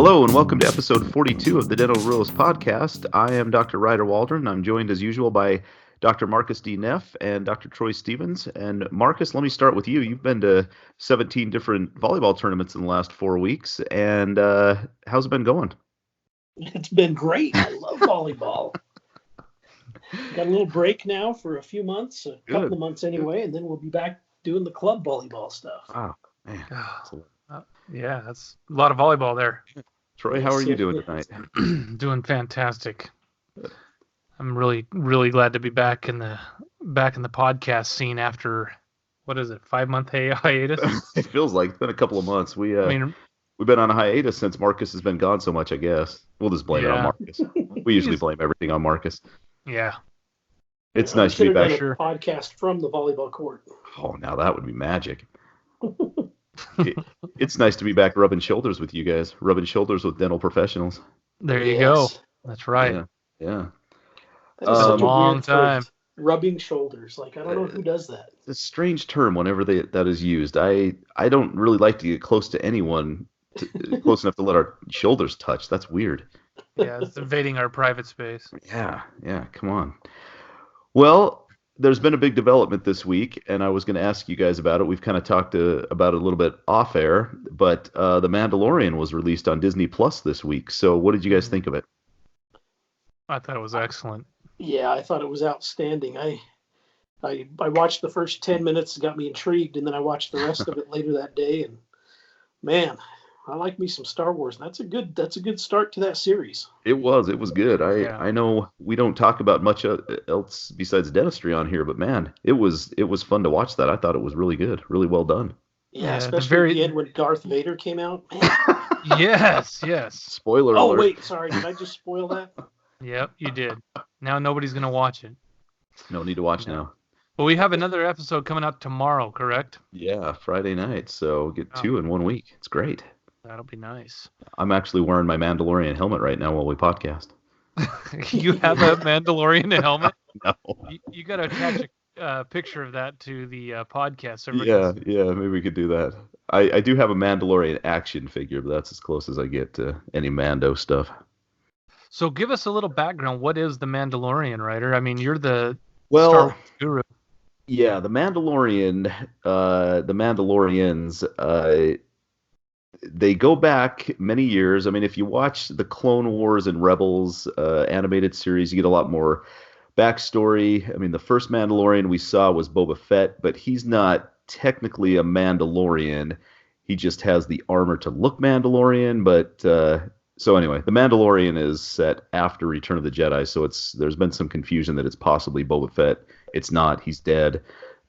Hello and welcome to episode 42 of the Dental Realist Podcast. I am Dr. Ryder Waldron. I'm joined as usual by Dr. Marcus D. Neff and Dr. Troy Stevens. And Marcus, let me start with you. You've been to 17 different volleyball tournaments in the last 4 weeks. And how's it been going? It's been great. I love volleyball. Got a little break now for a few months, a couple of months anyway, and then we'll be back doing the club volleyball stuff. Wow, man. Yeah, that's a lot of volleyball there. Troy, how are you doing tonight? Doing fantastic. I'm really glad to be back in the podcast scene after, what is it, 5-month hiatus? It feels like it's been a couple of months. We've been on a hiatus since Marcus has been gone so much, I guess. We'll just blame it on Marcus. We usually blame everything on Marcus. Yeah. It's nice to be back. Sure. Podcast from the volleyball court. Oh, now that would be magic. It's nice to be back rubbing shoulders with you guys, rubbing shoulders with dental professionals. There you go. That's right. Yeah. That is such a long time. Rubbing shoulders. Like, I don't know who does that. It's a strange term whenever that is used. I don't really like to get close to anyone, close enough to let our shoulders touch. That's weird. Yeah, it's invading our private space. Yeah, come on. Well, there's been a big development this week, and I was going to ask you guys about it. We've kind of talked about it a little bit off air, but The Mandalorian was released on Disney Plus this week. So what did you guys think of it? I thought it was excellent. Yeah, I thought it was outstanding. I watched the first 10 minutes, got me intrigued, and then I watched the rest of it later that day, and man, I like me some Star Wars. That's a good start to that series. It was good. I know we don't talk about much else besides dentistry on here, but man, it was fun to watch that. I thought it was really good, really well done. Yeah, especially at the end when Darth Vader came out. Man. Yes. Spoiler alert. Oh wait, sorry, did I just spoil that? Yep, you did. Now nobody's gonna watch it. No need to watch now. But we have another episode coming out tomorrow, correct? Yeah, Friday night. So we'll get 2 in 1 week. It's great. That'll be nice. I'm actually wearing my Mandalorian helmet right now while we podcast. You have a Mandalorian helmet? No. You got to attach a picture of that to the podcast. So yeah, maybe we could do that. I do have a Mandalorian action figure, but that's as close as I get to any Mando stuff. So give us a little background. What is the Mandalorian, Ryder? I mean, you're the Star Wars guru. Yeah, the Mandalorians, they go back many years. I mean, if you watch the Clone Wars and Rebels animated series, you get a lot more backstory. I mean, the first Mandalorian we saw was Boba Fett, but he's not technically a Mandalorian. He just has the armor to look Mandalorian. But so anyway, the Mandalorian is set after Return of the Jedi, so there's been some confusion that it's possibly Boba Fett. It's not. He's dead.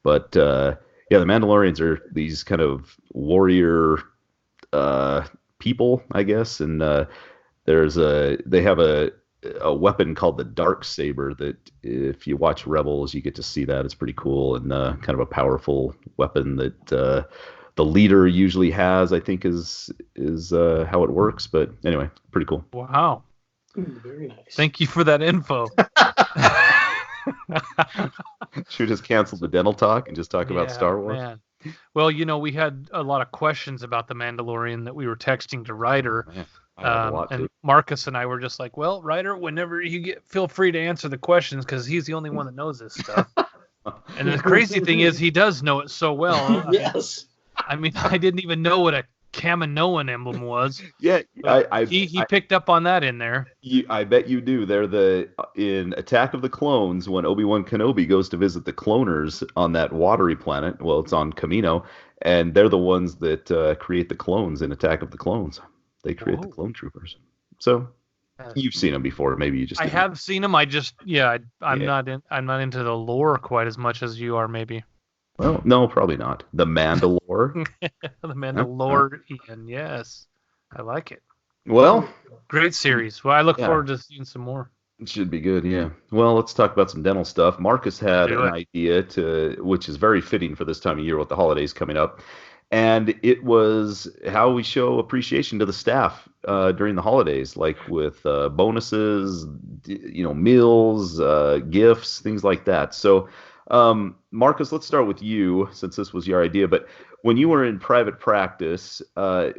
But the Mandalorians are these kind of warrior people, I guess, and they have a weapon called the Dark Saber that if you watch Rebels, you get to see that. It's pretty cool and kind of a powerful weapon that the leader usually has, I think is how it works. But anyway, pretty cool. Wow. Very nice. Thank you for that info. Should we just cancel the dental talk and just talk about Star Wars? Man. Well, we had a lot of questions about the Mandalorian that we were texting to Ryder. And Marcus and I were just like, well, Ryder, whenever you feel free to answer the questions because he's the only one that knows this stuff. And the crazy thing is he does know it so well. Yes. I mean, I didn't even know what a Kaminoan emblem was. Yeah, he picked up on that in there. I bet you do. They're in Attack of the Clones when Obi-Wan Kenobi goes to visit the cloners on that watery planet. Well, it's on Kamino, and they're the ones that create the clones in Attack of the Clones. They create the clone troopers. So you've seen them before. Maybe you just. I have seen them. I'm not into the lore quite as much as you are. Maybe. Well, no, probably not. The Mandalore. The Mandalorian, yes. I like it. Well. Great series. Well, I look forward to seeing some more. It should be good, yeah. Well, let's talk about some dental stuff. Marcus had an idea which is very fitting for this time of year with the holidays coming up. And it was how we show appreciation to the staff during the holidays, like with bonuses, meals, gifts, things like that. So Marcus, let's start with you since this was your idea. But when you were in private practice, how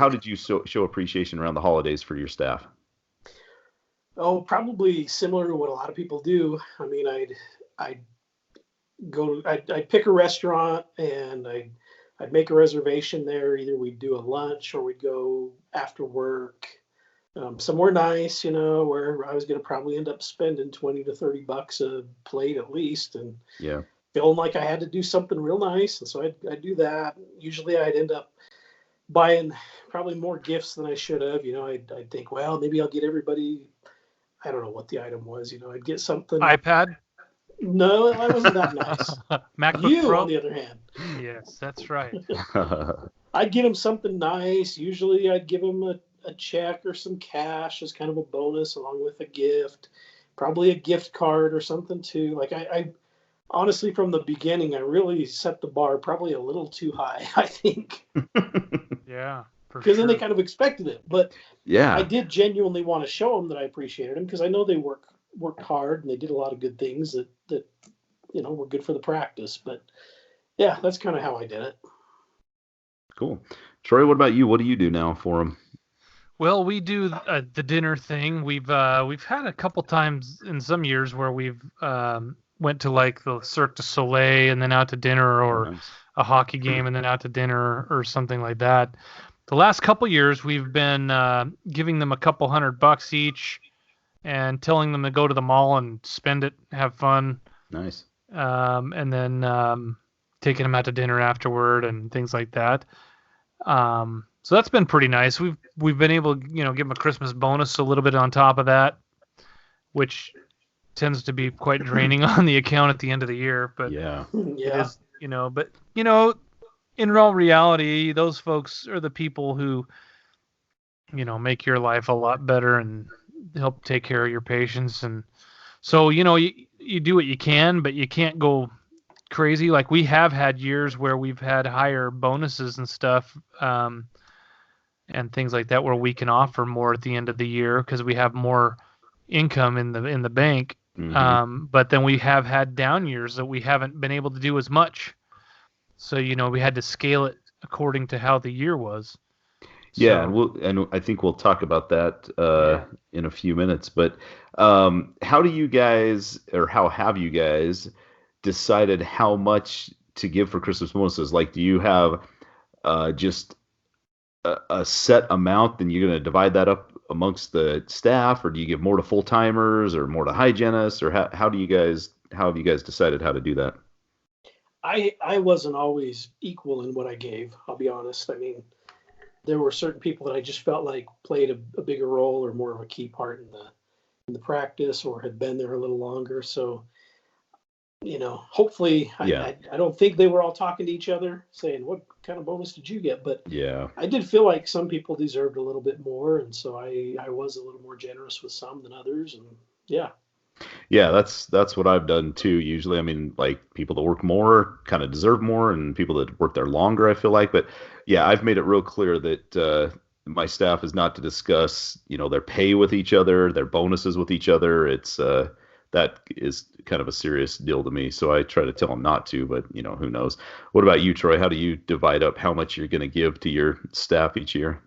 did you show appreciation around the holidays for your staff? Oh, probably similar to what a lot of people do. I mean, I'd I'd pick a restaurant and I'd make a reservation there. Either we'd do a lunch or we'd go after work, somewhere nice, where I was going to probably end up spending 20 to 30 bucks a plate at least, and Yeah. feeling like I had to do something real nice. And so I'd do that. Usually I'd end up buying probably more gifts than I should have. I'd think, well, maybe I'll get everybody, I don't know what the item was. I'd get something. iPad? No, I wasn't that nice. MacBook You, Pro? on the other hand. Yes, that's right. I'd get them something nice. Usually I'd give them a check or some cash as kind of a bonus along with a gift, probably a gift card or something too. Like I honestly, from the beginning, I really set the bar probably a little too high, I think. Yeah. Because then they kind of expected it. But yeah, I did genuinely want to show them that I appreciated them because I know they worked hard and they did a lot of good things that were good for the practice. But yeah, that's kind of how I did it. Cool. Troy, what about you? What do you do now for them? Well, we do the dinner thing. We've had a couple times in some years where we've went to like the Cirque du Soleil and then out to dinner, or a hockey game and then out to dinner or something like that. The last couple years we've been giving them a couple $100 each and telling them to go to the mall and spend it, have fun. Nice. And then taking them out to dinner afterward and things like that. So that's been pretty nice. We've been able to, give them a Christmas bonus a little bit on top of that, which tends to be quite draining on the account at the end of the year. But Yeah. It is, in real reality, those folks are the people who, make your life a lot better and help take care of your patients. And so, you do what you can, but you can't go crazy. Like we have had years where we've had higher bonuses and stuff, and things like that, where we can offer more at the end of the year because we have more income in the bank. Mm-hmm. But then we have had down years that we haven't been able to do as much. So, we had to scale it according to how the year was. Yeah, and I think we'll talk about that in a few minutes. But how do you guys, or how have you guys decided how much to give for Christmas bonuses? Like, do you have just a set amount, then you're going to divide that up amongst the staff, or do you give more to full timers or more to hygienists, or how have you guys decided how to do that? I wasn't always equal in what I gave. I'll be honest. I mean, there were certain people that I just felt like played a bigger role or more of a key part in the practice, or had been there a little longer. So, hopefully, I don't think they were all talking to each other saying, what kind of bonus did you get? But yeah, I did feel like some people deserved a little bit more. And so I was a little more generous with some than others. And yeah. Yeah, that's what I've done too. Usually, I mean, like people that work more kind of deserve more, and people that work there longer, I feel like. But yeah, I've made it real clear that my staff is not to discuss, their pay with each other, their bonuses with each other. It's that is kind of a serious deal to me. So I try to tell them not to, but who knows? What about you, Troy? How do you divide up how much you're going to give to your staff each year?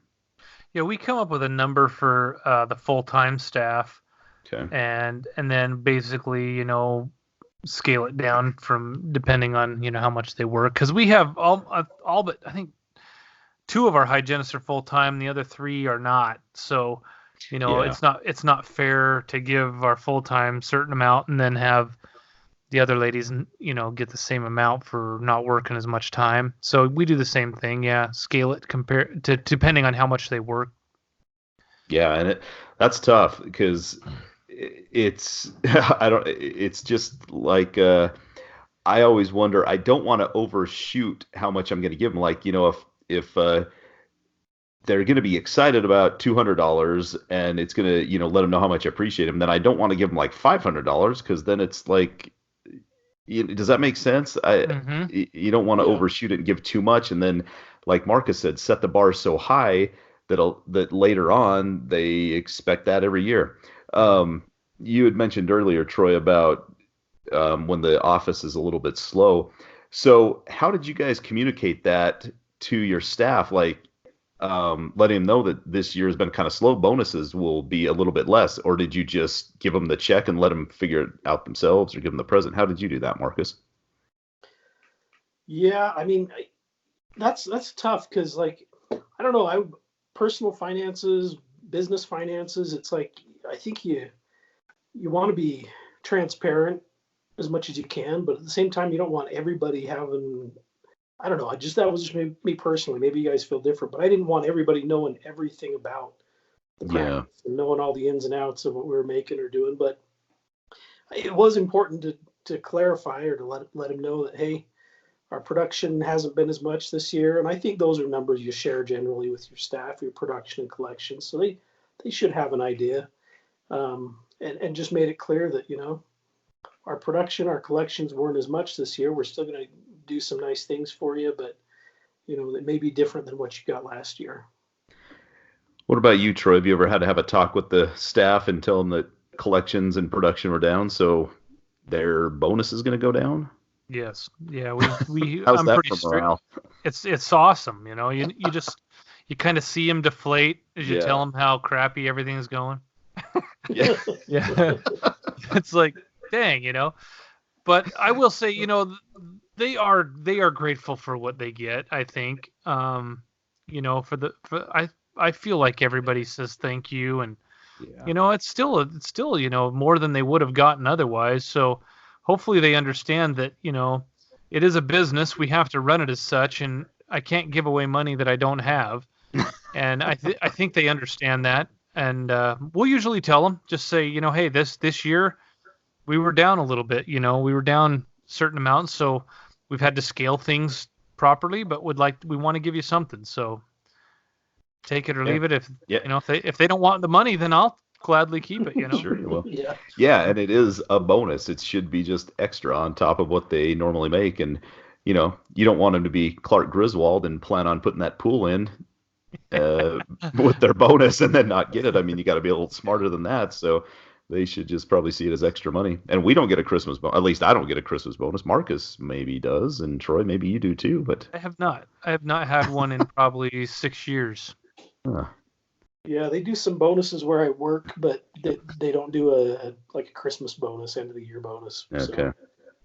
Yeah, we come up with a number for the full-time staff. Okay. And then basically, scale it down from depending on, how much they work. Because we have all but I think 2 of our hygienists are full time, the other 3 are not. So, it's not fair to give our full time certain amount and then have the other ladies, get the same amount for not working as much time. So we do the same thing. Yeah, scale it compared to depending on how much they work. Yeah, and that's tough because it's just like I always wonder. I don't want to overshoot how much I'm going to give them. Like, if they're going to be excited about $200 and it's going to, let them know how much I appreciate them, then I don't want to give them like $500 because then it's like, does that make sense? You don't want to overshoot it and give too much, and then, like Marcus said, set the bar so high that later on they expect that every year. You had mentioned earlier, Troy, about when the office is a little bit slow. So how did you guys communicate that to your staff? Like, letting them know that this year has been kind of slow. Bonuses will be a little bit less, or did you just give them the check and let them figure it out themselves, or give them the present? How did you do that, Marcus? Yeah, I mean, that's tough because, like, I don't know, personal finances, business finances, it's like I think you want to be transparent as much as you can, but at the same time, you don't want everybody having. I don't know. That was just me personally. Maybe you guys feel different, but I didn't want everybody knowing everything about the Yeah. practice and knowing all the ins and outs of what we were making or doing. But it was important to clarify or to let them know that, hey, our production hasn't been as much this year, and I think those are numbers you share generally with your staff, your production and collection, so they should have an idea, and just made it clear that our production, our collections weren't as much this year. We're still going to do some nice things for you, but it may be different than what you got last year. What about you, Troy? Have you ever had to have a talk with the staff and tell them that collections and production were down, so their bonus is going to go down? Yes. Yeah. We How's I'm that pretty for strict. morale? It's awesome. You kind of see them deflate as you Yeah. tell them how crappy everything's going. Yeah. Yeah. It's like, dang, But I will say, they are grateful for what they get. I think, I feel like everybody says thank you, and Yeah. it's still more than they would have gotten otherwise. So hopefully they understand that it is a business. We have to run it as such, and I can't give away money that I don't have. And I think they understand that. And we'll usually tell them, just say, hey, this year we were down a little bit. We were down certain amounts, so we've had to scale things properly. But we want to give you something. So take it or leave it. If they don't want the money, then I'll gladly keep it. Sure you will. Yeah. Yeah, and it is a bonus. It should be just extra on top of what they normally make. And you don't want them to be Clark Griswold and plan on putting that pool in with their bonus and then not get it. I mean, you got to be a little smarter than that. So they should just probably see it as extra money. And we don't get a Christmas bonus. At least I don't get a Christmas bonus. Marcus maybe does, and Troy, maybe you do too. But I have not had one in probably 6 years. Yeah, they do some bonuses where I work, but they don't do a Christmas bonus, end of the year bonus. Okay. So,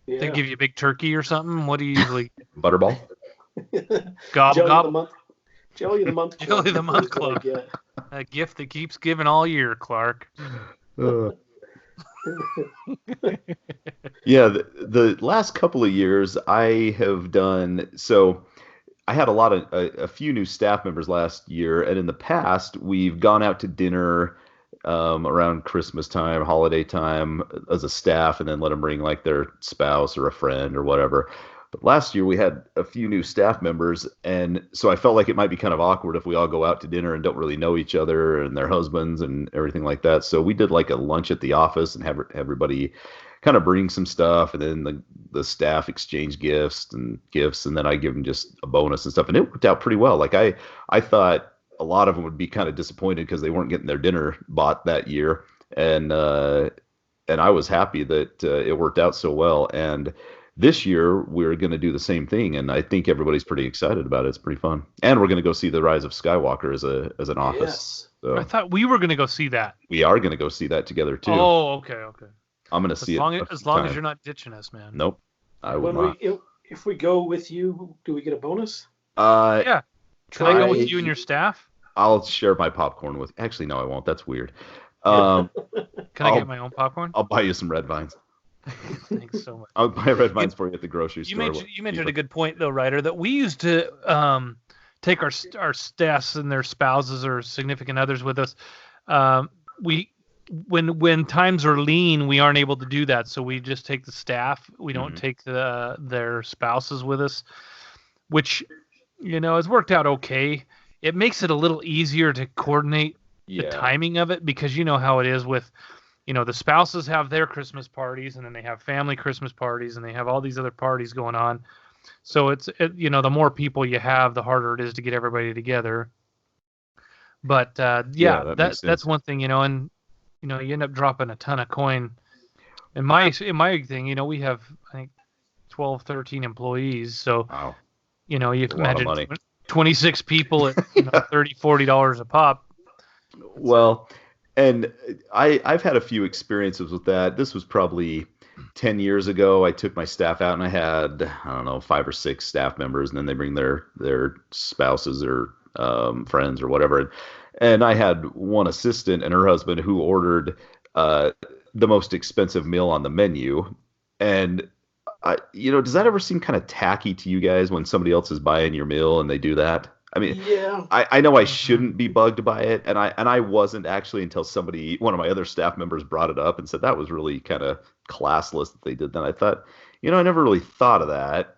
yeah. They give you a big turkey or something. What do you usually? Butterball. Gobble gobble. Jelly of the month. Jelly of the month club. A gift that keeps giving all year, Clark. Yeah, the last couple of years I have done so. I had a few new staff members last year, and in the past we've gone out to dinner around Christmas time, holiday time as a staff, and then let them bring like their spouse or a friend or whatever. But last year we had a few new staff members, and so I felt like it might be kind of awkward if we all go out to dinner and don't really know each other and their husbands and everything like that. So we did like a lunch at the office and have everybody kind of bring some stuff, and then the staff exchange gifts, and then I give them just a bonus and stuff, and it worked out pretty well. Like I thought a lot of them would be kind of disappointed because they weren't getting their dinner bought that year, and I was happy that it worked out so well. And this year we're going to do the same thing, and I think everybody's pretty excited about it. It's pretty fun, and we're going to go see the Rise of Skywalker as an office. Yes. So I thought we were going to go see that. we are going to go see that together too. Oh, okay. I'm going to see it as long as you're not ditching us, man. Nope, I will not. If we go with you, do we get a bonus? Yeah. Can I go with you and your staff? I'll share my popcorn with. Actually, no, I won't. That's weird. Can I get my own popcorn? I'll buy you some red vines. Thanks so much. I'll buy red vines for you at the grocery store. You mentioned a good point, though, Ryder, that we used to take our staffs and their spouses or significant others with us. When times are lean, we aren't able to do that, so we just take the staff. We don't take their spouses with us, which has worked out okay. It makes it a little easier to coordinate the timing of it, because you know how it is with the spouses have their Christmas parties, and then they have family Christmas parties, and they have all these other parties going on. So the more people you have, the harder it is to get everybody together. But that's one thing, and you end up dropping a ton of coin. In my thing, we have, I think, 12, 13 employees. So, wow. You imagine 26 people at $30, $40 a pop. Well, and I've had a few experiences with that. This was probably 10 years ago. I took my staff out and I had, I don't know, 5 or 6 staff members, and then they bring their spouses or friends or whatever. And I had one assistant and her husband who ordered the most expensive meal on the menu. And does that ever seem kind of tacky to you guys when somebody else is buying your meal and they do that? I mean, yeah. I know I shouldn't be bugged by it, and I wasn't actually until one of my other staff members brought it up and said that was really kind of classless that they did that. I thought, I never really thought of that,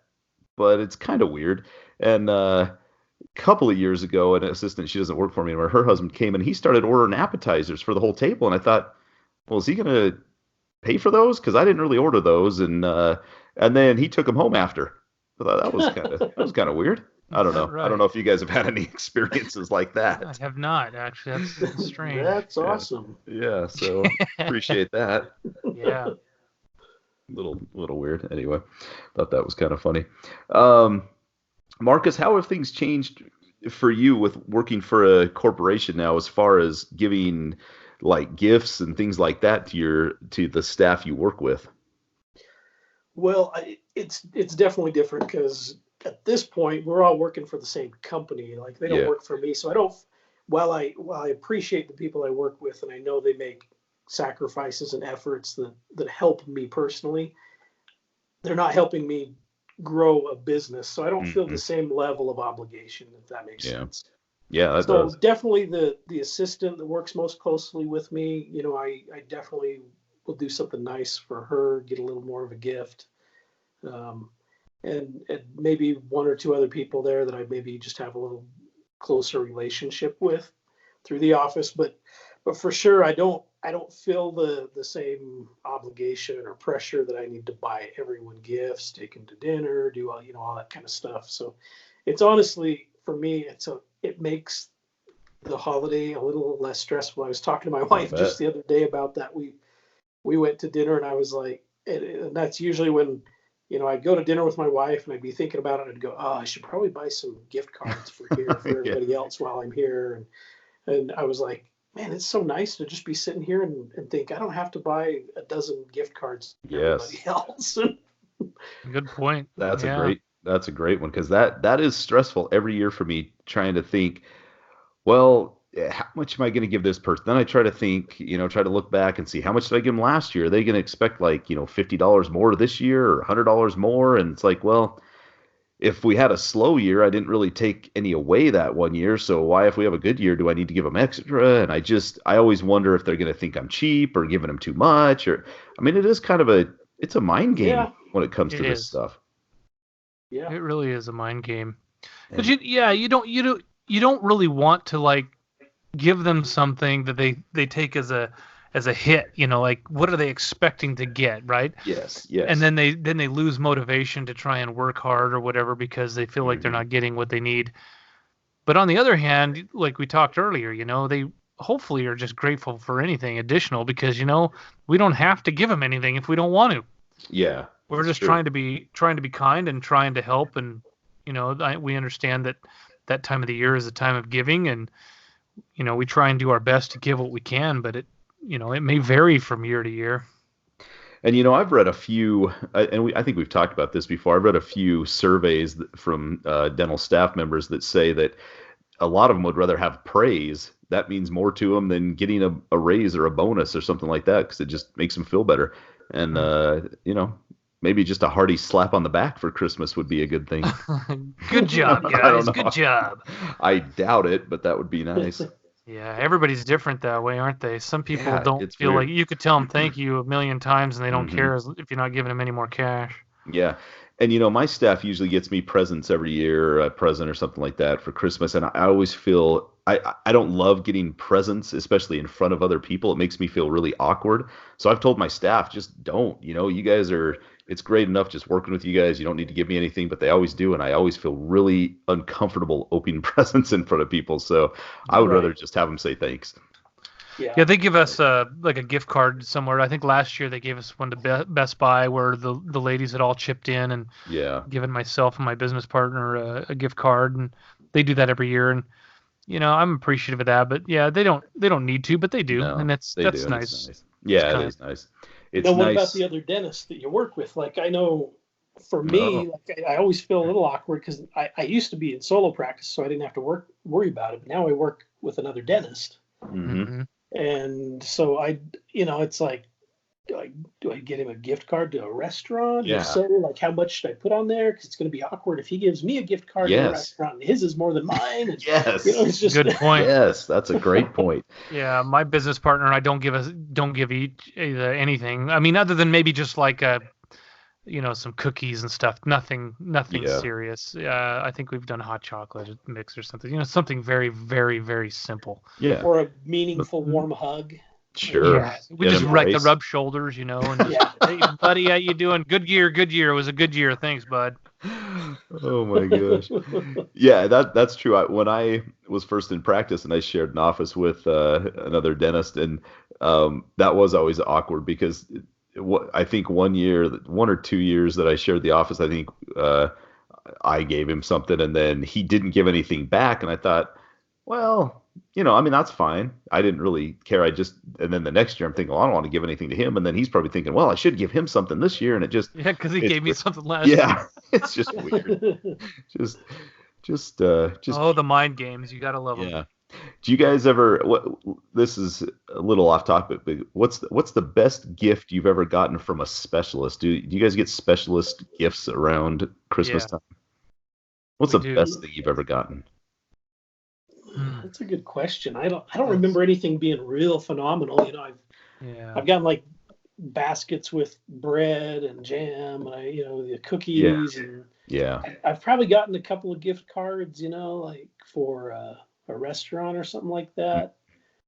but it's kind of weird. And a couple of years ago, an assistant, she doesn't work for me anymore, her husband came and he started ordering appetizers for the whole table, and I thought, well, is he going to pay for those? Because I didn't really order those, and then he took them home after. I thought that was kind of weird. I don't know. Right. I don't know if you guys have had any experiences like that. I have not, actually. That's strange. That's awesome. Yeah, so appreciate that. Yeah. Little weird. Anyway, thought that was kind of funny. Marcus, how have things changed for you with working for a corporation now as far as giving like gifts and things like that to the staff you work with? Well, it's definitely different because at this point we're all working for the same company. Like they don't work for me, so I don't. While I appreciate the people I work with, and I know they make sacrifices and efforts that help me personally, they're not helping me grow a business, so I don't feel the same level of obligation, if that makes sense. Yeah, that so does. Definitely the assistant that works most closely with me, I definitely will do something nice for her, get a little more of a gift. And maybe 1 or 2 other people there that I maybe just have a little closer relationship with through the office. But for sure, I don't feel the same obligation or pressure that I need to buy everyone gifts, take them to dinner, do all that kind of stuff. So it's honestly, for me, it makes the holiday a little less stressful. I was talking to my wife just the other day about that. We went to dinner and I was like, and that's usually when, I'd go to dinner with my wife and I'd be thinking about it and go, oh, I should probably buy some gift cards for everybody else while I'm here. And I was like, man, it's so nice to just be sitting here and think I don't have to buy a dozen gift cards for everybody else. Good point. That's a great one, because that is stressful every year for me, trying to think, well, how much am I going to give this person? Then I try to think, try to look back and see how much did I give them last year? Are they going to expect $50 more this year or $100 more? And it's like, well, if we had a slow year, I didn't really take any away that one year. So why, if we have a good year, do I need to give them extra? And I always wonder if they're going to think I'm cheap or giving them too much. Or, I mean, it is kind of it's a mind game when it comes to this stuff. Yeah, it really is a mind game. But you don't really want to give them something that they take as a hit, what are they expecting to get, right? Yes. And then they lose motivation to try and work hard or whatever because they feel like they're not getting what they need. But on the other hand, like we talked earlier, they hopefully are just grateful for anything additional because we don't have to give them anything if we don't want to. Yeah. We're just trying to be kind and trying to help, and we understand that time of the year is a time of giving, and we try and do our best to give what we can, but it may vary from year to year. And I've read a few, and I think we've talked about this before. I've read a few surveys from dental staff members that say that a lot of them would rather have praise. That means more to them than getting a raise or a bonus or something like that, because it just makes them feel better. And maybe just a hearty slap on the back for Christmas would be a good thing. Good job, guys. Good job. I doubt it, but that would be nice. Yeah, everybody's different that way, aren't they? Some people don't feel weird. Like you could tell them thank you a million times and they don't care if you're not giving them any more cash. Yeah. And, my staff usually gets me presents every year, a present or something like that for Christmas. And I always feel I don't love getting presents, especially in front of other people. It makes me feel really awkward. So I've told my staff, just don't. You guys it's great enough just working with you guys. You don't need to give me anything, but they always do. And I always feel really uncomfortable opening presents in front of people. So I would rather just have them say thanks. Yeah, they give us like a gift card somewhere. I think last year they gave us one to Best Buy where the ladies had all chipped in and given myself and my business partner a gift card, and they do that every year. And I'm appreciative of that. But yeah, they don't need to, but they do, and that's nice. Yeah, it is nice. It's what about the other dentists that you work with? Like I know. For me, like I always feel a little awkward because I used to be in solo practice, so I didn't have to worry about it. But now I work with another dentist, and so it's like, do I get him a gift card to a restaurant? Yeah. If so, like how much should I put on there? Because it's going to be awkward if he gives me a gift card to a restaurant and his is more than mine. And, it's just good point. Yes, that's a great point. Yeah, my business partner and I don't give each anything. I mean, other than maybe just like a. Some cookies and stuff. Nothing serious. I think we've done hot chocolate mix or something. Something very, very, very simple. Yeah. Or a meaningful warm hug. Sure. Yeah. We just rub shoulders, and just, hey, buddy, how you doing? Good year. It was a good year. Thanks, bud. Oh my gosh. Yeah, that's true. When I was first in practice and I shared an office with another dentist, and that was always awkward because I think 1 or 2 years that I shared the office, I think I gave him something and then he didn't give anything back. And I thought, well, that's fine. I didn't really care. And then the next year I'm thinking, well, I don't want to give anything to him. And then he's probably thinking, well, I should give him something this year. And it just, because he gave me something last year. Yeah, it's just weird. just the mind games. You got to love them. Yeah. Do you guys ever? This is a little off topic, but what's the best gift you've ever gotten from a specialist? Do you guys get specialist gifts around Christmas time? What's the best thing you've ever gotten? That's a good question. I don't remember anything being real phenomenal. I've gotten like baskets with bread and jam, and the cookies, and I've probably gotten a couple of gift cards, like for a restaurant or something like that,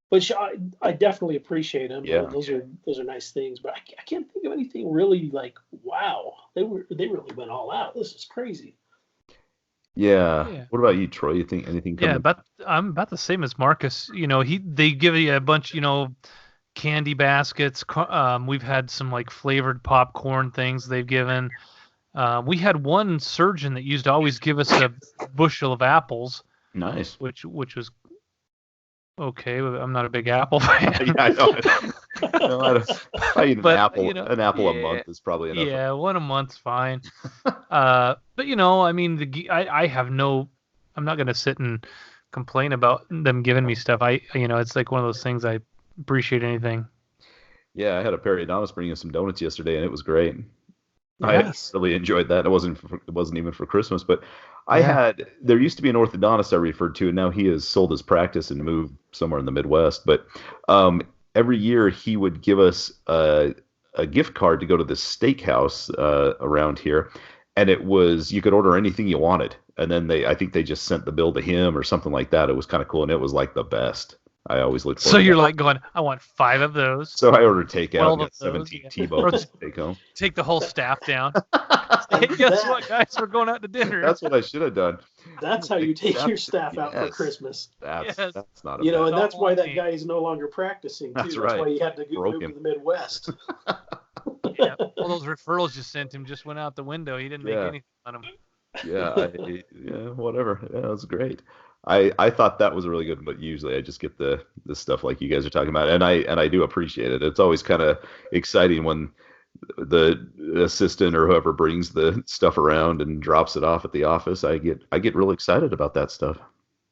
which I definitely appreciate them. Yeah. Those are nice things, but I can't think of anything really like, wow, they really went all out. This is crazy. Yeah. What about you, Troy? You think anything? I'm about the same as Marcus. They give you a bunch, candy baskets. We've had some like flavored popcorn things they've given. We had one surgeon that used to always give us a bushel of apples. Nice. Which was okay. I'm not a big apple fan. Yeah, I know. I eat an apple a month is probably enough. Yeah, one a month's fine. But I mean, I'm not gonna sit and complain about them giving me stuff. It's like one of those things. I appreciate anything. Yeah, I had a periodontist bring us some donuts yesterday, and it was great. Yes. I really enjoyed that. It wasn't even for Christmas, but there used to be an orthodontist I referred to, and now he has sold his practice and moved somewhere in the Midwest. But every year he would give us a gift card to go to this steakhouse around here, and it was, you could order anything you wanted, and then I think they just sent the bill to him or something like that. It was kind of cool, and it was like the best. I always look forward. So you're like going, I want 5 of those. So I ordered takeout and got 17 T-bones to take home. Take the whole staff down. Hey, guess what, guys? We're going out to dinner. That's what I should have done. That's how you take your staff out for Christmas. That's not and that's why that guy is no longer practicing, too. That's right. That's why he had to move to the Midwest. Yeah, all those referrals you sent him just went out the window. He didn't make anything on them. Yeah, whatever. Yeah, that was great. I thought that was really good, but usually I just get the stuff like you guys are talking about, and I do appreciate it. It's always kind of exciting when the assistant or whoever brings the stuff around and drops it off at the office. I get real excited about that stuff.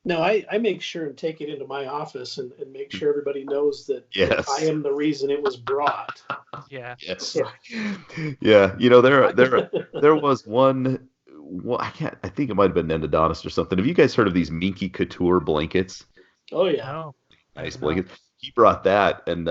No, I make sure and take it into my office and make sure everybody knows that I am the reason it was brought. Yeah. Yes. Yeah. There was one. Well, I think it might have been an endodontist or something. Have you guys heard of these Minky Couture blankets? Oh yeah, nice blankets. He brought that, and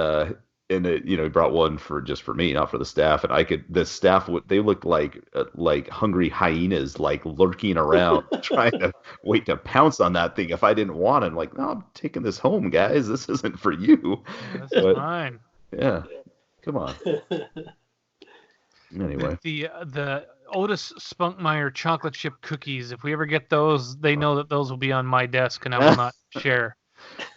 he brought one just for me, not for the staff. And the staff they looked like hungry hyenas, like lurking around, trying to wait to pounce on that thing if I didn't want it. I'm like, no, I'm taking this home, guys. This isn't for you. Yeah, this is mine. Yeah, come on. Anyway, the Otis Spunkmeyer chocolate chip cookies. If we ever get those, they know that those will be on my desk, and I will not share.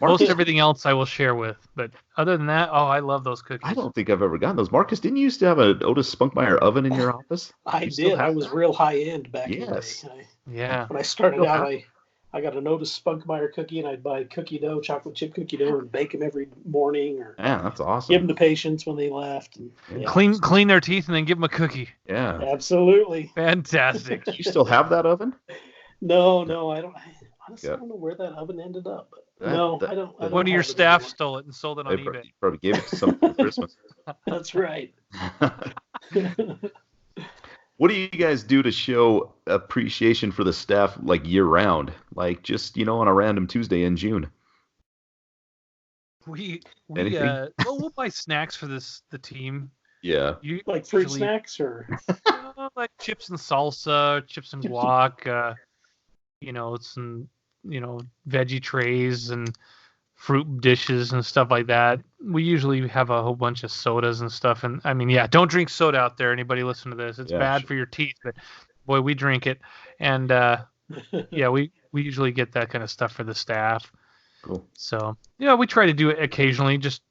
Most everything else I will share with, but other than that, I love those cookies. I don't think I've ever gotten those. Marcus, didn't you used to have an Otis Spunkmeyer oven in your office? I did. I was real high end back in the day. Yeah. When I started out, I got an Otis Spunkmeyer cookie, and I'd buy cookie dough, chocolate chip cookie dough, and bake them every morning. Or that's awesome. Give them to patients when they left. And, clean their teeth and then give them a cookie. Yeah. Absolutely. Fantastic. Do you still have that oven? No, I don't. Honestly, I don't know where that oven ended up. But I don't. One of your staff stole it and sold it on eBay. Probably gave it to someone for Christmas. That's right. What do you guys do to show appreciation for the staff, like year round, like just on a random Tuesday in June? We'll buy snacks for the team. Yeah. You like fruit snacks or like chips and salsa, chips and guac, some veggie trays and fruit dishes and stuff like that. We usually have a whole bunch of sodas and stuff. And I mean, don't drink soda out there. Anybody listen to this? It's bad for your teeth, but boy, we drink it. And we usually get that kind of stuff for the staff. Cool. So we try to do it occasionally. Just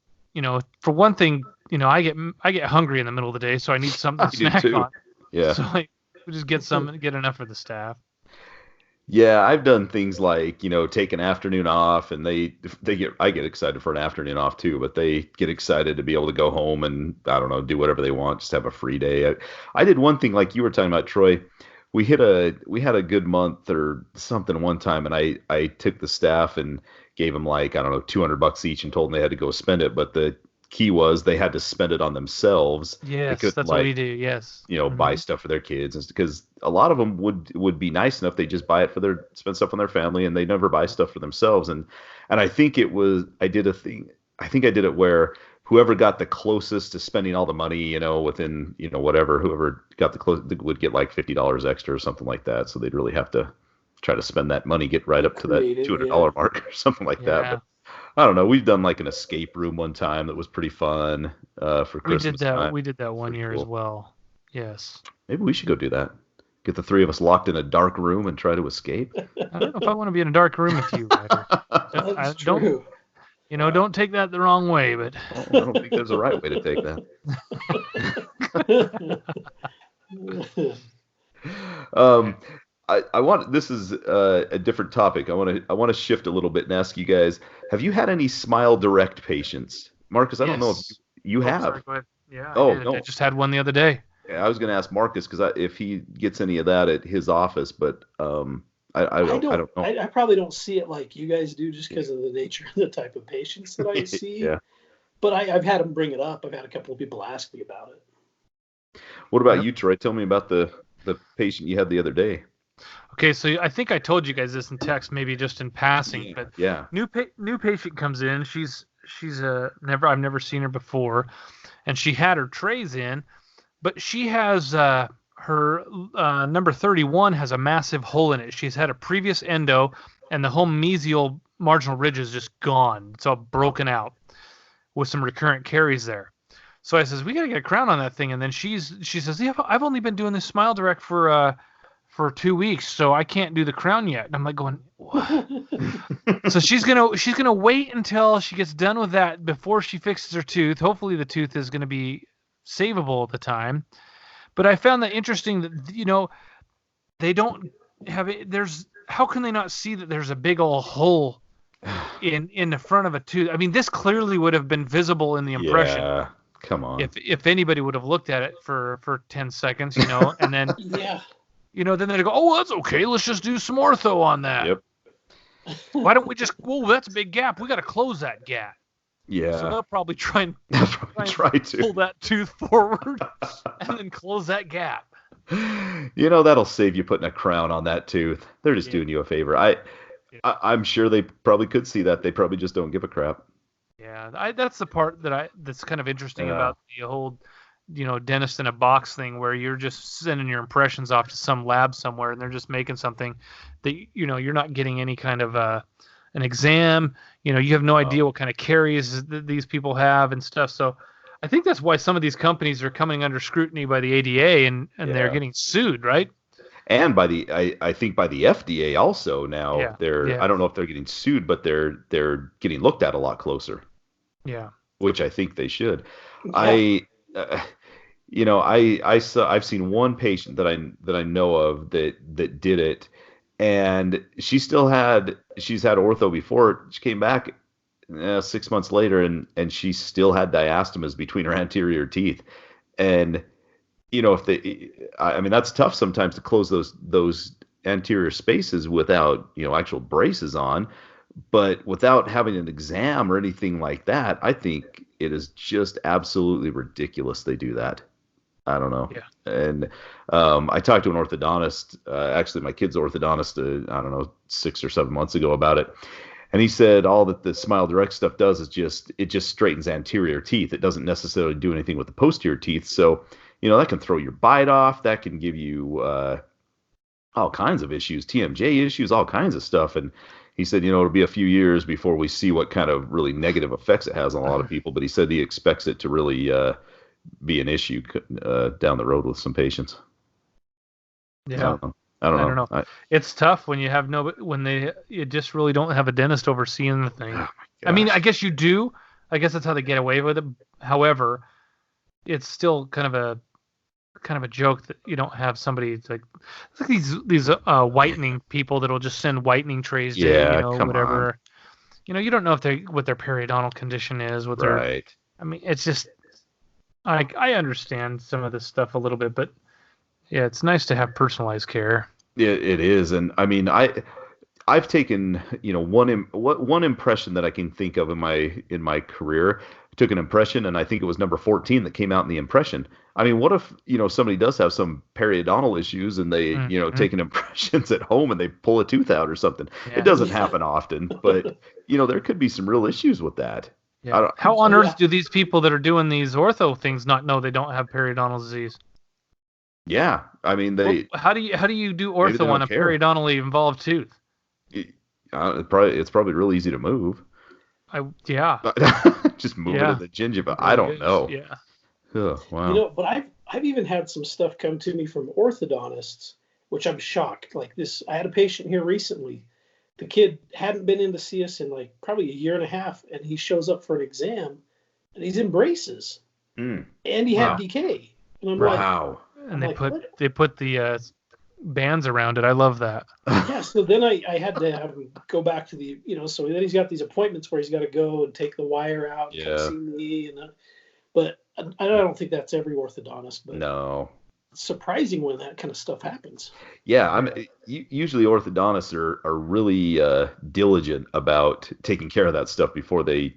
for one thing, I get hungry in the middle of the day, so I need something to snack on. Yeah. So we just get enough for the staff. Yeah, I've done things like, take an afternoon off, and I get excited for an afternoon off too, but they get excited to be able to go home and, I don't know, do whatever they want, just have a free day. I did one thing like you were talking about, Troy. We had a good month or something one time, and I took the staff and gave them like, I don't know, $200 each and told them they had to go spend it. But the key was they had to spend it on themselves. Yes, that's what we do. Yes. Buy stuff for their kids, because a lot of them would be nice enough. They just buy it spend stuff on their family, and they never buy stuff for themselves. And I think I did it where whoever got the closest to spending all the money, within, whatever, whoever got the close would get like $50 extra or something like that. So they'd really have to try to spend that money, get right up to that $200 mark or something like that. But I don't know. We've done like an escape room one time that was pretty fun for Christmas. We did that one year as well. Yes. Maybe we should go do that. Get the three of us locked in a dark room and try to escape. I don't know if I want to be in a dark room with you, Ryder. That's true. Don't take that the wrong way, but I don't think there's a right way to take that. This is a different topic. I want to shift a little bit and ask you guys, have you had any Smile Direct patients? Marcus, I don't know if you have. Sorry, go ahead. Yeah. No. I just had one the other day. Yeah, I was going to ask Marcus because if he gets any of that at his office, but I don't know. I probably don't see it like you guys do, just because of the nature of the type of patients that I see. Yeah. But I've had them bring it up. I've had a couple of people ask me about it. What about you, Troy? Tell me about the patient you had the other day. Okay, so I think I told you guys this in text, maybe just in passing, but new patient comes in. She's I've never seen her before, and she had her trays in, but she has her number 31 has a massive hole in it. She's had a previous endo, and the whole mesial marginal ridge is just gone. It's all broken out with some recurrent caries there. So I says, we got to get a crown on that thing. And then she says, yeah, I've only been doing this Smile Direct for 2 weeks, so I can't do the crown yet. And I'm like going, what? So she's gonna wait until she gets done with that before she fixes her tooth. Hopefully the tooth is gonna be savable at the time. But I found that interesting that they don't have it. How can they not see that there's a big old hole in the front of a tooth? I mean, this clearly would have been visible in the impression. Yeah, come on. If anybody would have looked at it for 10 seconds, and then yeah. Then they go, oh, that's okay. Let's just do some ortho on that. Yep. Why don't we just? Whoa, that's a big gap. We got to close that gap. Yeah. So they'll probably try to pull that tooth forward and then close that gap. That'll save you putting a crown on that tooth. They're just doing you a favor. I'm sure they probably could see that. They probably just don't give a crap. Yeah, that's the part that's kind of interesting about the whole dentist in a box thing, where you're just sending your impressions off to some lab somewhere and they're just making something that you're not getting any kind of an exam. You have no idea what kind of caries these people have and stuff. So I think that's why some of these companies are coming under scrutiny by the ADA and they're getting sued, right? and by I think by the FDA also now I don't know if they're getting sued, but they're getting looked at a lot closer. Yeah. Which I think they should. Yeah. I've seen one patient that I know of that did it, and she's had ortho before. She came back 6 months later, and she still had diastemas between her anterior teeth, and I mean that's tough sometimes to close those anterior spaces without actual braces on. But without having an exam or anything like that, I think it is just absolutely ridiculous they do that. I don't know. Yeah. And I talked to an orthodontist, actually my kid's orthodontist, I don't know, 6 or 7 months ago about it. And he said all that the Smile Direct stuff does is just straightens anterior teeth. It doesn't necessarily do anything with the posterior teeth. So, that can throw your bite off. That can give you all kinds of issues, TMJ issues, all kinds of stuff. And he said, it'll be a few years before we see what kind of really negative effects it has on a lot of people. But he said he expects it to really be an issue down the road with some patients. Yeah. I don't know. It's tough when you just really don't have a dentist overseeing the thing. I mean, I guess you do. I guess that's how they get away with it. However, it's still kind of a joke that you don't have somebody it's like these whitening people that'll just send whitening trays to whatever. On. You don't know what their periodontal condition is, I mean, it's just I understand some of this stuff a little bit, but yeah, it's nice to have personalized care. Yeah, it is. And I mean, I've taken, one impression that I can think of in my career. I took an impression, and I think it was number 14 that came out in the impression. I mean, what if, somebody does have some periodontal issues and they, taking impressions at home and they pull a tooth out or something. Yeah. It doesn't happen often, but, there could be some real issues with that. Yeah. How on earth do these people that are doing these ortho things not know they don't have periodontal disease? Yeah, I mean how do you do ortho on a periodontally involved tooth? It's probably real easy to move. Just move it in the gingiva. I don't know. Yeah. Oh, wow. But I've even had some stuff come to me from orthodontists, which I'm shocked. Like this, I had a patient here recently. The kid hadn't been in to see us in like probably a year and a half, and he shows up for an exam, and he's in braces, and he had decay. And I'm like, and they put the bands around it. I love that. Yeah. So then I had to have him go back to the, so then he's got these appointments where he's got to go and take the wire out, and come see me, but I don't think that's every orthodontist. But no. It's surprising when that kind of stuff happens. Yeah, usually orthodontists are really diligent about taking care of that stuff before they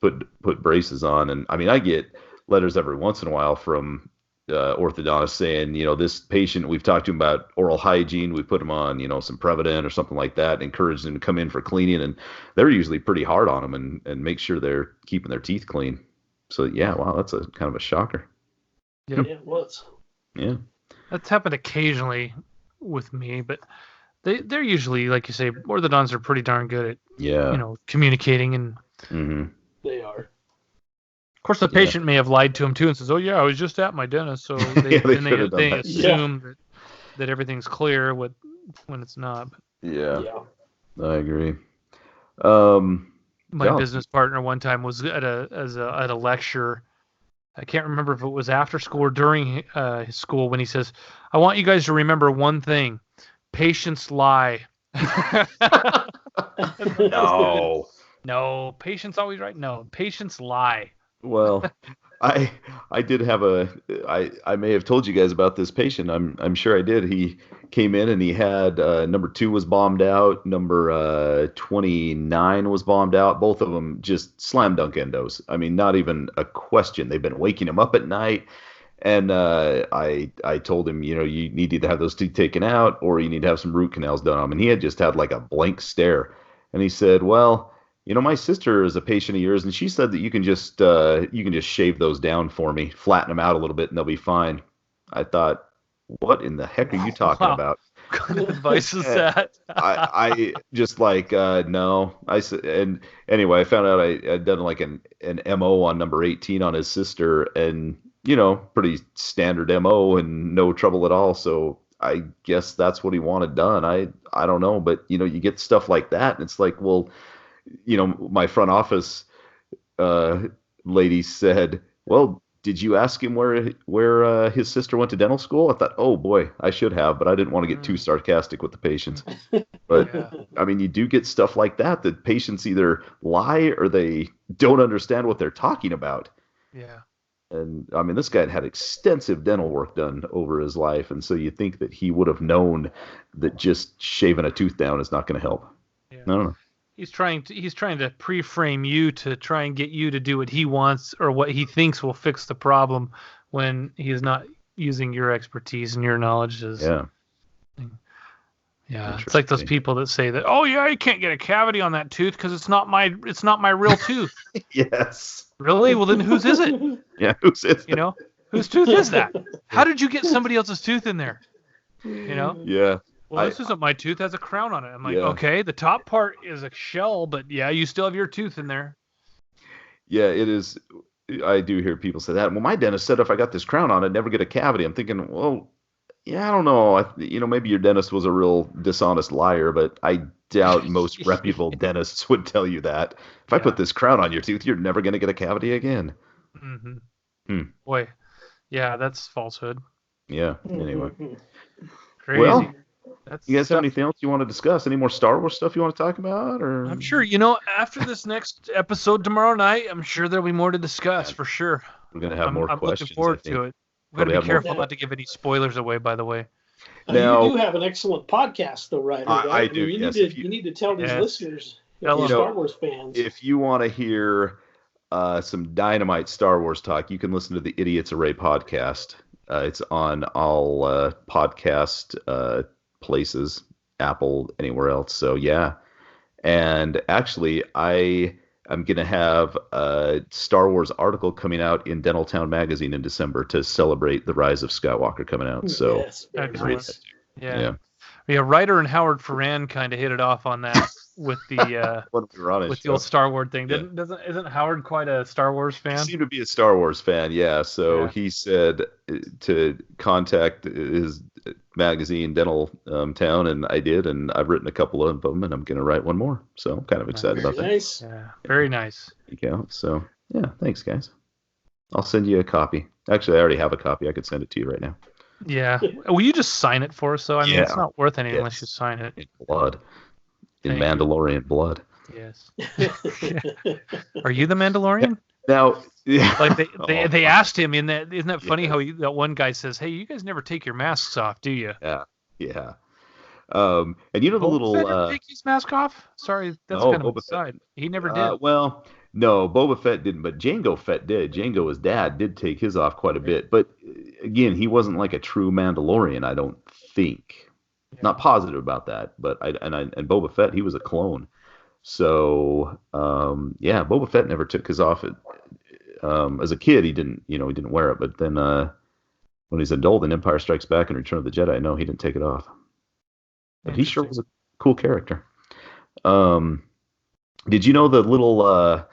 put braces on. And I mean, I get letters every once in a while from orthodontists saying, this patient, we've talked to him about oral hygiene, we put him on, some Prevident or something like that, encourage them to come in for cleaning, and they're usually pretty hard on them and make sure they're keeping their teeth clean. So yeah, wow, that's a kind of a shocker. Yeah, it was. Yeah. That's happened occasionally with me, but they're usually, like you say, orthodontists are pretty darn good at communicating and They are. Of course, the patient may have lied to him too and says, "Oh yeah, I was just at my dentist." So they assume that everything's clear when it's not. Yeah. I agree. My business partner one time was at a lecture. I can't remember if it was after school or during his school when he says, "I want you guys to remember one thing: patients lie." No, patients always right. No, patients lie. Well, I did have I may have told you guys about this patient. I'm sure I did. He came in and he had number 2 was bombed out, number 29 was bombed out. Both of them just slam dunk endos. I mean, not even a question. They've been waking him up at night, and I told him, you need to either have those teeth taken out or you need to have some root canals done on them. And he had just had like a blank stare, and he said, "Well, my sister is a patient of yours, and she said that you can just shave those down for me, flatten them out a little bit, and they'll be fine." I thought, what in the heck are you talking about? What kind of advice is that? I just like no. I said, and anyway, I found out I'd done like an MO on number 18 on his sister, and pretty standard MO and no trouble at all. So I guess that's what he wanted done. I don't know, but you get stuff like that, and it's like, well, my front office uh, lady said, well, did you ask him where his sister went to dental school? I thought, oh boy, I should have, but I didn't want to get too sarcastic with the patients. But Yeah. I mean, you do get stuff like that patients either lie or they don't understand what they're talking about. Yeah. And I mean, this guy had extensive dental work done over his life, and so you think that he would have known that just shaving a tooth down is not going to help. Yeah. I don't know. He's trying to pre-frame you to try and get you to do what he wants or what he thinks will fix the problem when he is not using your expertise and your knowledge as Yeah, it's like those people that say that, oh yeah, you can't get a cavity on that tooth because it's not my real tooth. Yes. Really? Well, then whose is it? Yeah, whose is it? Whose tooth is that? How did you get somebody else's tooth in there? Yeah. Well, this isn't my tooth. It has a crown on it. I'm like, okay, the top part is a shell, but yeah, you still have your tooth in there. Yeah, it is. I do hear people say that. Well, my dentist said if I got this crown on, I'd never get a cavity. I'm thinking, well, yeah, I don't know. Maybe your dentist was a real dishonest liar, but I doubt most reputable dentists would tell you that. If I put this crown on your tooth, you're never going to get a cavity again. Mm-hmm. Boy, yeah, that's falsehood. Yeah. Anyway. Crazy. Well, you guys have anything else you want to discuss? Any more Star Wars stuff you want to talk about? Or I'm sure, after this next episode tomorrow night, I'm sure there'll be more to discuss for sure. We're going to have more questions. I'm looking forward to it. We've got to be careful not to give any spoilers away, by the way. Now, you do have an excellent podcast, though, Ryder. Right? I do. You need to tell these listeners, Star Wars fans. If you want to hear some dynamite Star Wars talk, you can listen to the Idiots Array podcast. It's on all podcast places, Apple, anywhere else. So yeah, and actually, I'm going to have a Star Wars article coming out in Dental Town magazine in December to celebrate the rise of Skywalker coming out. So yes, nice. Yeah, Ryder and Howard Ferran kind of hit it off on that with the with the old Star Wars thing. Isn't Howard quite a Star Wars fan? He seemed to be a Star Wars fan, yeah. So he said to contact his magazine, Dental Town, and I did, and I've written a couple of them, and I'm going to write one more. So I'm kind of excited about that. Nice. Yeah, very nice. So yeah, thanks, guys. I'll send you a copy. Actually, I already have a copy. I could send it to you right now. Yeah. Will you just sign it for us, though? I mean, it's not worth anything unless you sign it. In blood. In Mandalorian blood. Yes. Are you the Mandalorian? Now, like they asked him in that. Isn't that funny how that one guy says, "Hey, you guys never take your masks off, do you?" Yeah. And the little take his mask off. Sorry, that's kind of aside. He never did. Well, no, Boba Fett didn't, but Jango Fett did. Jango, his dad, did take his off quite a bit. But again, he wasn't like a true Mandalorian, I don't think. Not positive about that, but and Boba Fett, he was a clone. So Boba Fett never took his off. As a kid, he didn't wear it. But then when he's adult in Empire Strikes Back and Return of the Jedi, no, he didn't take it off. But he sure was a cool character. Did you know the little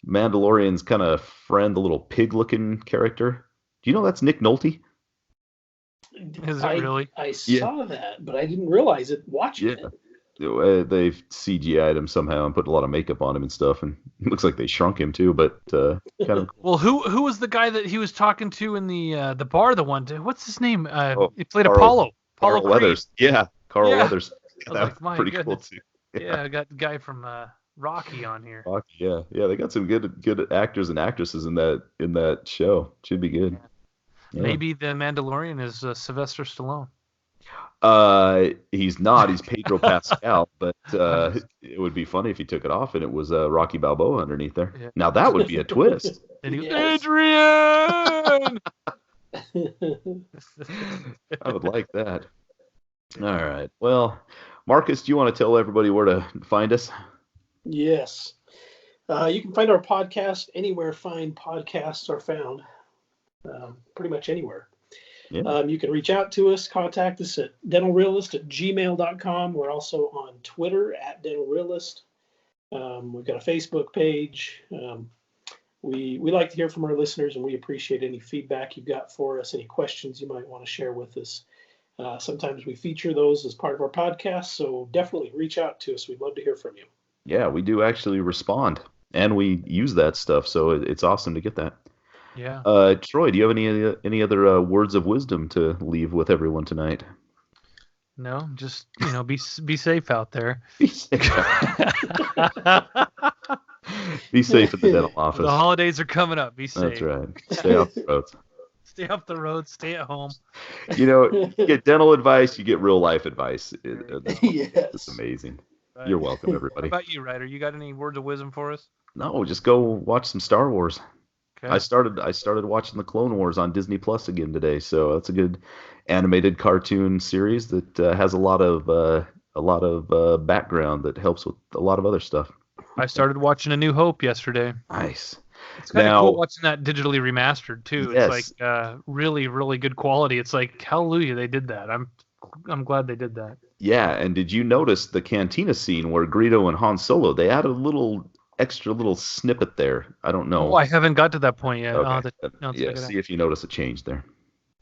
Mandalorian's kind of friend, the little pig-looking character? Do you know that's Nick Nolte? Is it really? I saw that, but I didn't realize it watching it. They've CGI'd him somehow and put a lot of makeup on him and stuff, and it looks like they shrunk him too. But kind of. Well, who was the guy that he was talking to in the bar? The one, what's his name? He played Carl Weathers. Yeah, Carl Weathers. That was pretty goodness. Cool too. Yeah, I got the guy from Rocky on here. Rocky, yeah. They got some good actors and actresses in that show. Should be good. Yeah. Maybe the Mandalorian is Sylvester Stallone. He's not. He's Pedro Pascal, but it would be funny if he took it off and it was Rocky Balboa underneath there. Yeah. Now that would be a twist. Adrian! I would like that. All right. Well, Marcus, do you want to tell everybody where to find us? Yes. You can find our podcast anywhere fine podcasts are found. Pretty much anywhere. Yeah. You can reach out to us, contact us at dentalrealist@gmail.com. We're also on Twitter at Dental Realist. We've got a Facebook page. We like to hear from our listeners, and we appreciate any feedback you've got for us, any questions you might want to share with us. Sometimes we feature those as part of our podcast, so definitely reach out to us. We'd love to hear from you. Yeah, we do actually respond, and we use that stuff, so it's awesome to get that. Yeah. Troy, do you have any other words of wisdom to leave with everyone tonight? No, just be safe out there. Be safe. Be safe at the dental office. The holidays are coming up. Be safe. That's right. Stay off the roads. Stay off the road. Stay at home. You get dental advice, you get real life advice. Yes. It's amazing. Right. You're welcome, everybody. What about you, Ryder? You got any words of wisdom for us? No, just go watch some Star Wars. Okay. I started watching the Clone Wars on Disney Plus again today, so that's a good animated cartoon series that has a lot of background that helps with a lot of other stuff. I started watching A New Hope yesterday. Nice. It's kind of cool watching that digitally remastered too. Yes. It's like really, really good quality. It's like hallelujah, they did that. I'm glad they did that. Yeah, and did you notice the cantina scene where Greedo and Han Solo, they added a extra little snippet there? I don't know. Oh, I haven't got to that point yet. Okay. See if you notice a change there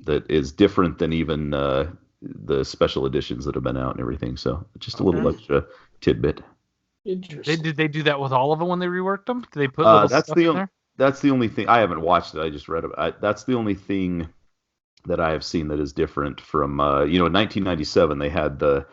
that is different than even the special editions that have been out and everything. So just a little extra tidbit. Interesting. Did they do that with all of them when they reworked them? Did they put little stuff in there? That's the only thing. I haven't watched it. I just read it. That's the only thing that I have seen that is different from, in 1997, they had the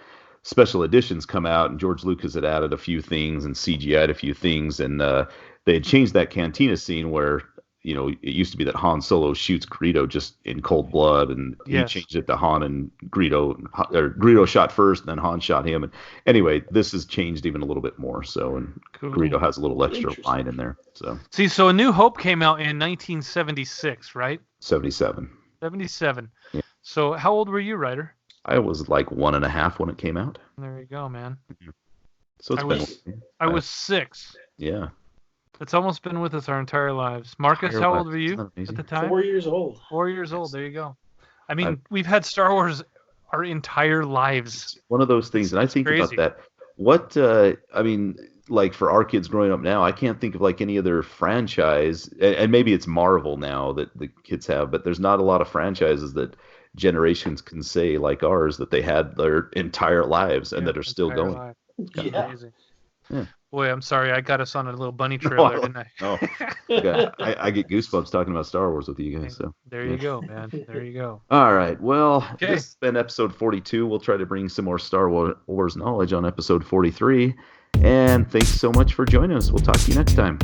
special editions come out, and George Lucas had added a few things and CGI'd a few things, and they had changed that cantina scene where, it used to be that Han Solo shoots Greedo just in cold blood, and he changed it to Han and Greedo, or Greedo shot first, and then Han shot him. And anyway, this has changed even a little bit more. So, and cool. Greedo has a little extra line in there. So A New Hope came out in 1976, right? 77. 77. Yeah. So how old were you, Ryder? I was like 1.5 when it came out. There you go, man. So I was 6. Yeah. It's almost been with us our entire lives. Marcus, how old were you at the time? 4 years old. 4 years old. There you go. I mean, we've had Star Wars our entire lives. It's one of those things, and I think about that. What like for our kids growing up now, I can't think of like any other franchise, and maybe it's Marvel now that the kids have, but there's not a lot of franchises that generations can say like ours that they had their entire lives and that are still going. Amazing. Yeah. Boy, I'm sorry. I got us on a little bunny trail there, didn't I? No. I get goosebumps talking about Star Wars with you guys. So there you go, man. There you go. All right. Well, this has been episode 42. We'll try to bring some more Star Wars knowledge on episode 43. And thanks so much for joining us. We'll talk to you next time.